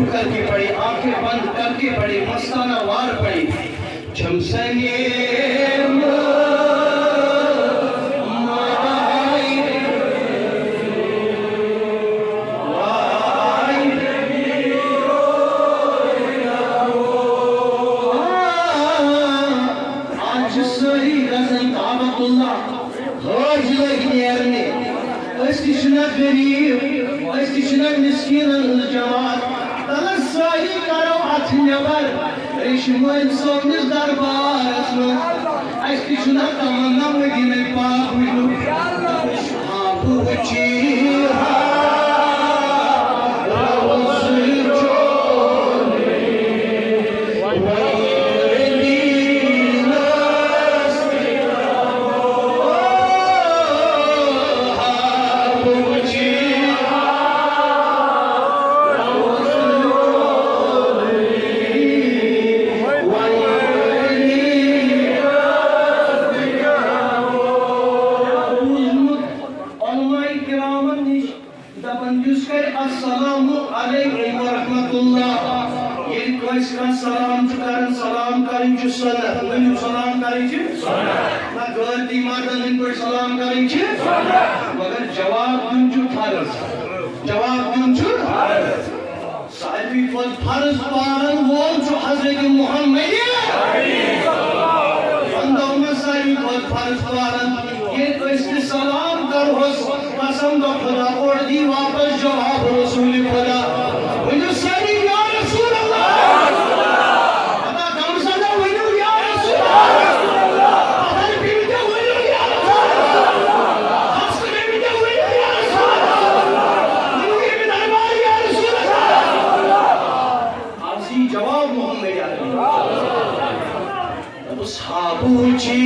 करके पड़ी, आंखें बंद करके पड़ी, मस्ताना वार पड़ी। झमसने आज सही गजन काबतुल्लाह हज लग नेरने अस्तिशना गरीब अस्तिशना मिस्कीन जमात तलसाही करो अथ नबर रेशमन सोनिस दरबारस में अस्तिशना तमन्ना मदीने पाक विलु आपु वची मगर जवाब दुंचु फर्ज जवाब दुंचु सारी फर्ज पारन वोल जो हजरत मोहम्मद अंदर सारी फर्ज पारन ये इसके सलाम कर होस कसम दो खुदा और दी वापस जवाब रसूल खुदा वो सारी या रसूल अल्लाह अदा कम सदा वो या रसूल साबुची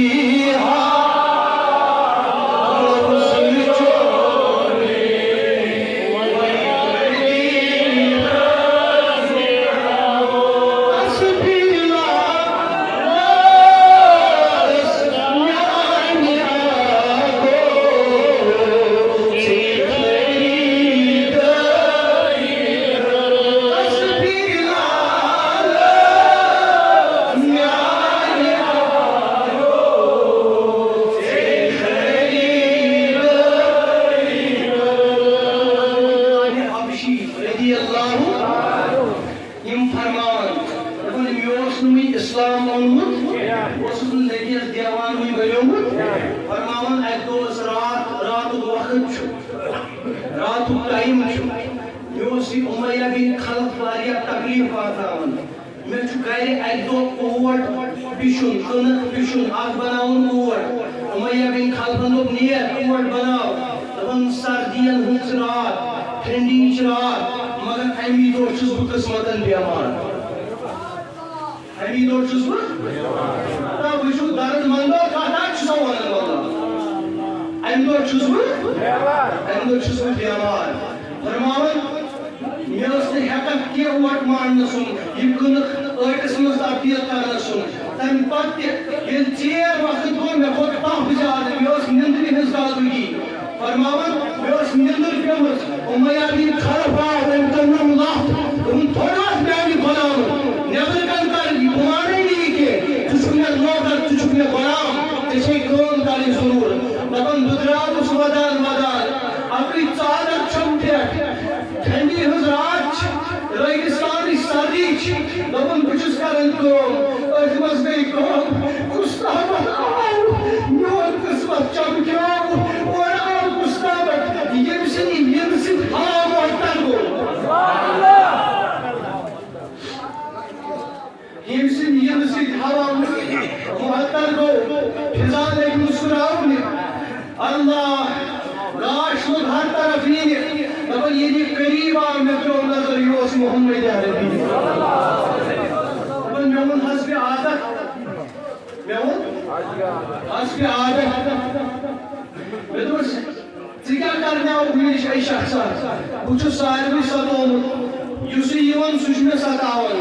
सुषमे सतावन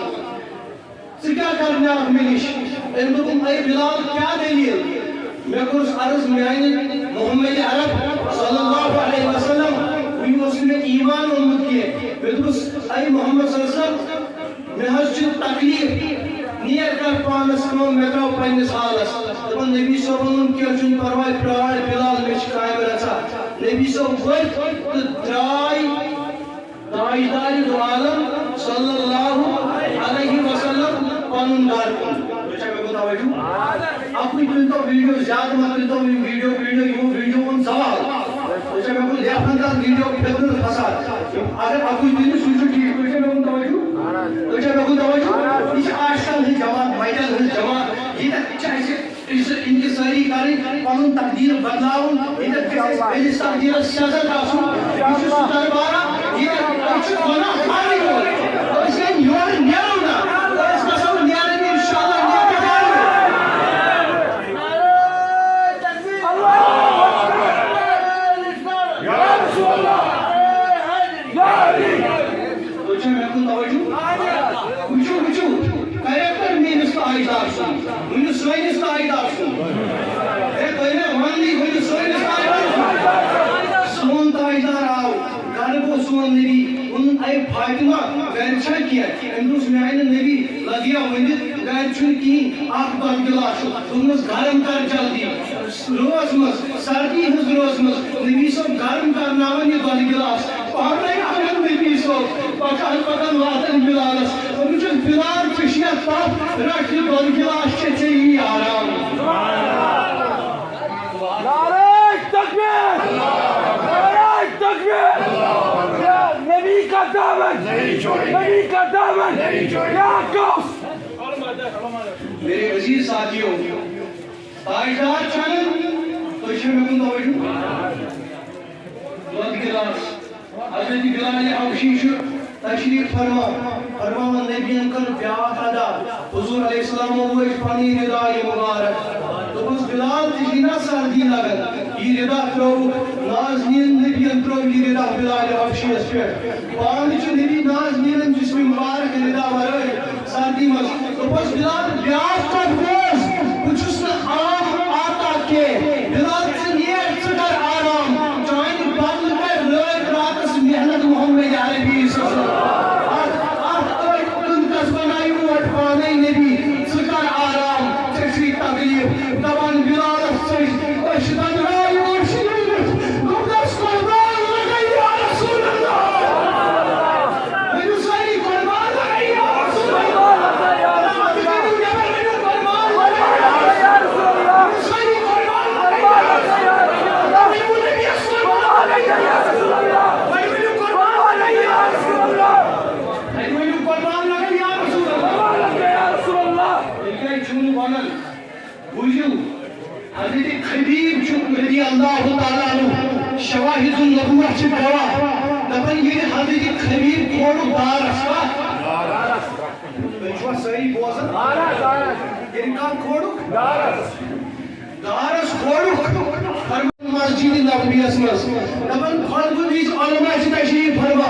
क्या करने आप मिलिश इन दोपन ऐ बिलाल क्या दलील मैं कुछ अर्ज मैंने मोहम्मद अरब सल्लल्लाहु अलैहि वसल्लम वी उसने ईमान उम्मत किए मैं तो ऐ मोहम्मद सल्लल्लाहु अलैहि वसल्लम मैं हज तकलीफ नियर कर पानस को मैं तो पन्निस हालस तो नबी सल्लल्लाहु के चुन परवाह प्राय बिलाल में कायम रचा नबी सल्लल्लाहु तो दाई दो आलम सल्लल्लाहु अलैहि वसल्लम कानून दार को अच्छा मैं बताऊं जो अपनी तो वीडियो ज्यादा मत तो वीडियो उन सवाल अच्छा मैं को लेखन का वीडियो फिर फसाद अगर आपको दिन सुन ठीक अच्छा मैं बताऊं जो अच्छा मैं बताऊं जो इस आजकल है जवान वायरल है जवान ये चाहे इस इनकी सारी कार्य कानून तकदीर बदलाव इधर इस तकदीर सियासत आसू इस दरबार ये कुछ बना खाली हो और इसके न्याय न्याय ना इसका सब न्याय में इंशाल्लाह न्याय के बाद अल्लाहू अकबर या रसूल अल्लाह या अली तो जो मैं को तवज्जो कुछ कैरेक्टर में इसका आइदार सुन मुझे सोइन इसका आइदार सुन ए कहने वाली मुझे सोइन इसका आइदार सुन तो आइदार आओ गाने को सुन नबी उन आई फातिमा गैरछा किया इंदुस में आने नबी लगिया वंदे गैरछुन की आंख बंद गिलास तुमस गरम कर जल्दी रोज मस सर्दी हस रोज मस नबी सब गरम कर नावन ये बंद गिलास पाने आने नबी सब पकन वातन बिलास और मुझे बिलाल खुशियां तब रख बंद गिलास से ही आराम नारे तकबीर नारे तकबीर नबी का दामन नबी का दामन या कौस मेरे अजीज साथियों ताजदार चैनल तो इसे मैं कहूँ बंद गिलास हज़रत बिलाल हबशी तशरीफ फरमा नबी कर ब्याह अदा हुजूर अलैहिस्सलाम वो पानी निदा ये मुबारक तो बस बिलाल जिना सर्दी लगन ये निदा करो नाज़नीन नबी अंतरो ये निदा बिलाल हबशी पे पानी जो नबी नाज़नीन जिसमें मुबारक निदा वरे सर्दी में तो बस बिलाल ब्याह कर बोस कुछ उसने आम आता के बिलाल से नियत से कर आराम जान बदल कर रोज रात से मेहनत मोहम्मद अरबी शवाहिदुल नबुव्वत से गवाह दबन ये हज़रत खबीर खोड़ दारस बेचवा सही बोझन दारस इनका खोड़ दारस खोड़ मस्जिद नबवियस मस दबन खलबु इस उलमा से तशरीफ फरमा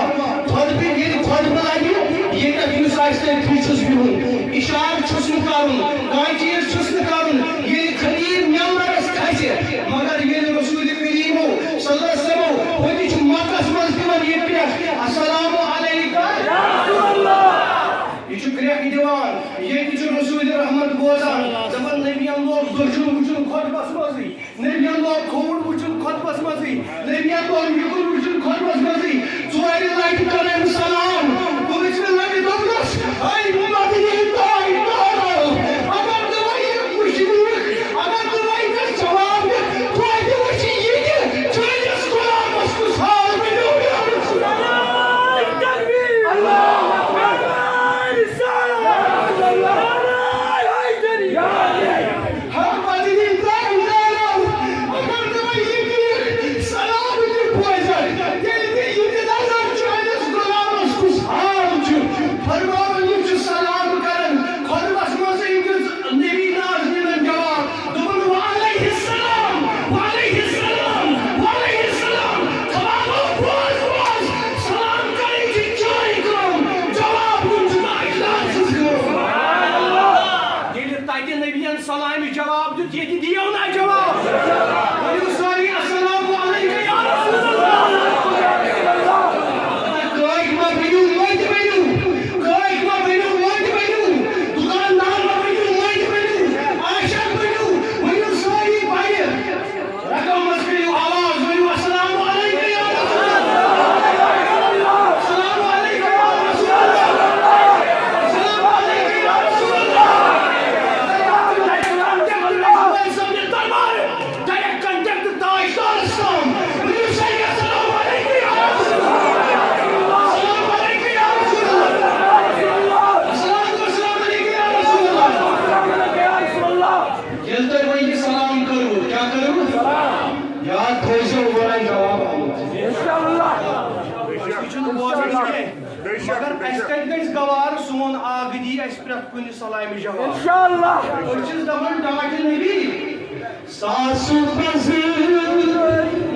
खलबु ये खलबु लागी ये तक साइस्ते फीचर्स भी हो इशार छुस निकालूं कोई चीज छुस निकालूं ये खलील मेंबर्स खाइसे मगर ये रसूल करीम सल्लल्लाहु अलैहि वसल्लम वो कुछ मक्कस मस्जिद ये पे अस्सलामु अलैका या रसूल अल्लाह ये शुक्रिया की दीवान ये कुछ रसूल रहमत बोझान जबन नबी अल्लाह दुशुन खतबस मजी नबी अल्लाह खोड़ बुचुन खतबस मजी नबी अल्लाह युकुल बुचुन खतबस मजी जोरी लाइट करे सलाम पुलिस में लगे दोगस आई मुबादी ताई तारो अगर दवाई मुश्किल अगर दवाई का जवाब तो आगे वही ये चले सलाम उसको साल में दो तकबीर अल्लाह अकबर सलाम अल्लाह हाय तेरी हम बादी ताई अगर दवाई सलाम की पोइजन ये दादा चले सलाम गई गवार सोन आगदी अस प्रत कुन सलाम जवाब इंशाअल्लाह दमन डाट नबी सासु पस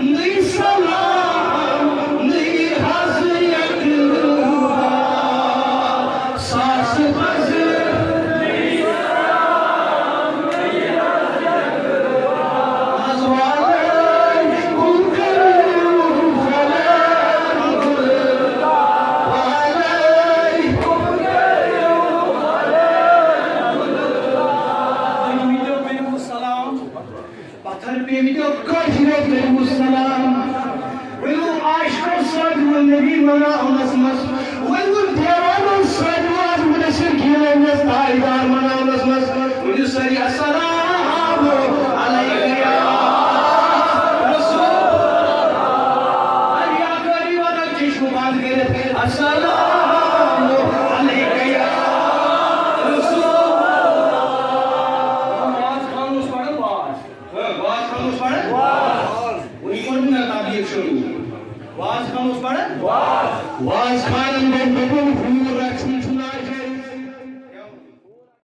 नहीं सलाम नहीं हज़रत सासु पस नहीं सलाम नहीं हज़रत अज़वाज कुकर वाज खान